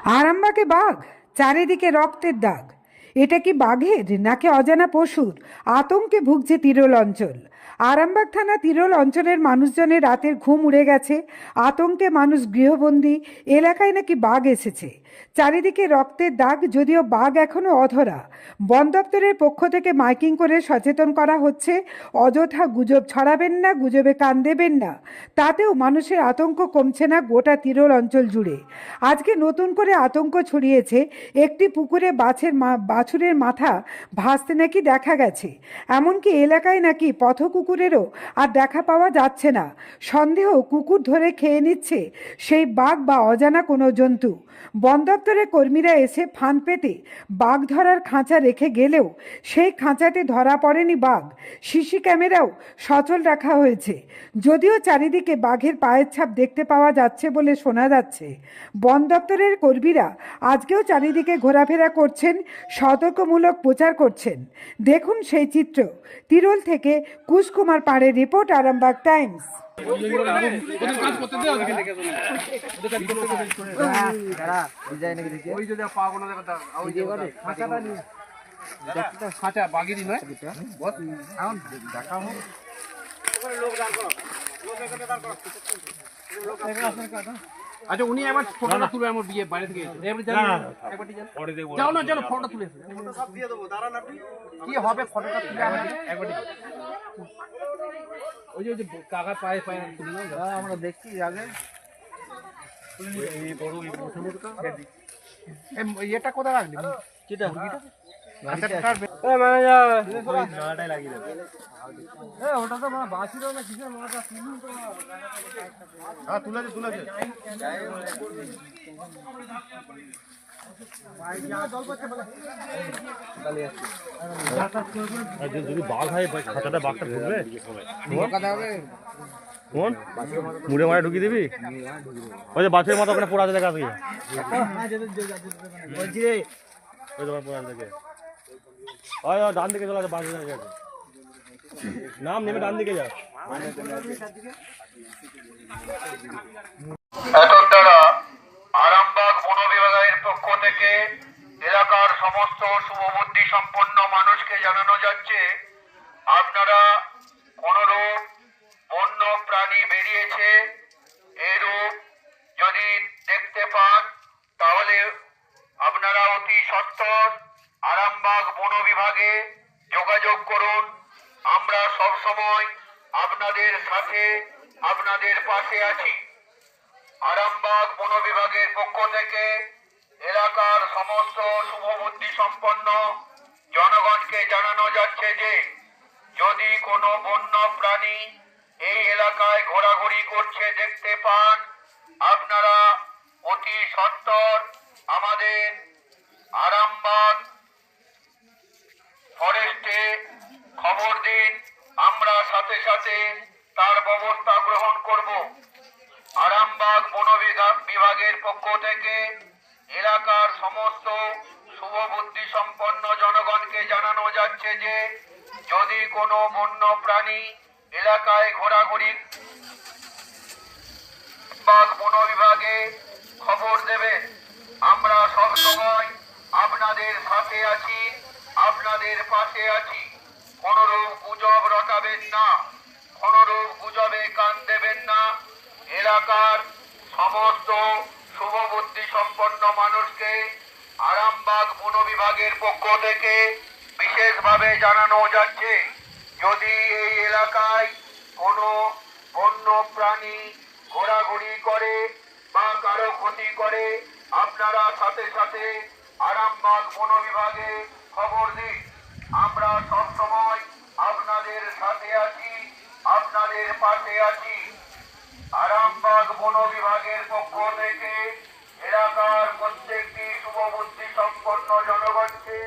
আরামবাগে বাঘ, চারিদিকে রক্তের দাগ। এটা কি বাঘের নাকি অজানা পশুর? আতঙ্কে ভুগছে তিরোল অঞ্চল। আরামবাগ থানা তিরোল অঞ্চলের মানুষজনের রাতের ঘুম উড়ে গেছে। আতঙ্কে মানুষ গৃহবন্দী। এলাকায় নাকি বাঘ এসেছে। চারিদিকে রক্তের দাগ, যদিও বাঘ এখনো অধরা। বন দপ্তরের পক্ষ থেকে মাইকিং করে সচেতন করা হচ্ছে, অযথা গুজব ছড়াবেন না, গুজবে কান দেবেন না। তাতেও মানুষের আতঙ্ক কমছে না গোটা তিরোল অঞ্চল জুড়ে। আজকে নতুন করে আতঙ্ক ছড়িয়েছে, একটি পুকুরে বাছুরের মাথা ভাসতে নাকি দেখা গেছে। এমনকি এলাকায় নাকি পথ কুকুরেরও আর দেখা পাওয়া যাচ্ছে না। সন্দেহ কুকুর ধরে খেয়ে নিচ্ছে সেই বাঘ বা অজানা কোনো জন্তু। বন দপ্তরের কর্মীরা এসে ফান পেতে বাঘ ধরার খাঁচা রেখে গেলেও সেই খাঁচাতে ধরা পড়েনি বাঘ। সিসি ক্যামেরাও সচল রাখা হয়েছে, যদিও চারিদিকে বাঘের পায়ের ছাপ দেখতে পাওয়া যাচ্ছে বলে শোনা যাচ্ছে। বন দপ্তরের কর্মীরা আজকেও চারিদিকে ঘোরাফেরা করছেন, সতর্কমূলক প্রচার করছেন। দেখুন সেই চিত্র। তিরোল থেকে কুশকুমার পাড়ের রিপোর্ট, আরামবাগ টাইমস। আচ্ছা উনি একবার ফটোটা তুলে আমার বিয়ে বাইরে থেকে যাও না জানো ফটোটা তুলে সব দিয়ে দেবো, দাঁড়ান আপনি কি হবে ফটোটা তুলে একবার ওই যে কাকা পায়ে পায়ে তুলে নাও, আমরা দেখছি আগে এটা কোথায় রাখলি যেটা ওটা তো মানে বাঁচিল না কিসের মাথা তুলেছে তুলেছে যদি বাঘ হয় খাঁচাটা বাঘটা ঢুকবে কোন মুড়ে মারে ঢুকিয়ে দিবি? ওই যে বাছুরের মতো ওখানে পোড়া দেখা আছে, ওই তোমার পোড়া থেকে ওই ডান দিকে চলে আছে, বাঘ গেছে নাম নেমে ডান দিকে যা। এখন দ্বারা আরামবাগ বন বিভাগের পক্ষ থেকে এলাকার সমস্ত শুভবুদ্ধি সম্পন্ন মানুষকে জানানো যাচ্ছে, আপনারা কোনরূপ বন্য প্রাণী বেরিয়েছে এরূপ যদি দেখতে পান তাহলে আপনারা অতি সত্বর আরামবাগ বন বিভাগে যোগাযোগ করুন। আমরা সব সময় আপনাদের সাথে আপনাদের পাশে আছি। আরামবাগ বন বিভাগের পক্ষ থেকে এলাকার সমস্ত শুভবুদ্ধি সম্পন্ন জনগণকে জানানো যাচ্ছে যে যদি কোনো বন্য প্রাণী এই এলাকায় ঘোরাঘুরি করছে দেখতে পান, আপনারা অতি সত্বর আমাদের আরামবাগ ফরেস্টে খবর দিন, আমরা সাথে সাথে তার ব্যবস্থা গ্রহণ করব। আরামবাগ বন বিভাগের পক্ষ থেকে এলাকার সমস্ত শুভবুদ্ধি সম্পন্ন জনগণকে জানানো যাচ্ছে যে যদি কোনো বন্য প্রাণী এলাকায় ঘোরাঘুরি বন বিভাগে খবর দেবেন। আমরা সব সময় আপনাদের সাথে আছি, আপনাদের পাশে আছি। কোনরূপ গুজব রটাবেন না, কোনরূপ গুজবে কান দেবেন না। এলাকার সমস্ত শুভবুদ্ধি সম্পন্ন মানুষকে আরামবাগ বন বিভাগের পক্ষ থেকে বিশেষভাবে জানানো যাচ্ছে যদি এই এলাকায় কোনো বন্য প্রাণী ঘোরাঘুরি করে বা কারো ক্ষতি করে, আপনারা সাথে সাথে আরামবাগ বন বিভাগে খবর দিন। আমরা সব সময় আপনাদের সাথে আছি, আপনাদের পাশে আছি। আরামবাগ বন বিভাগের পক্ষ থেকে এলাকার প্রত্যেকটি শুভবুদ্ধি সম্পন্ন জনগণকে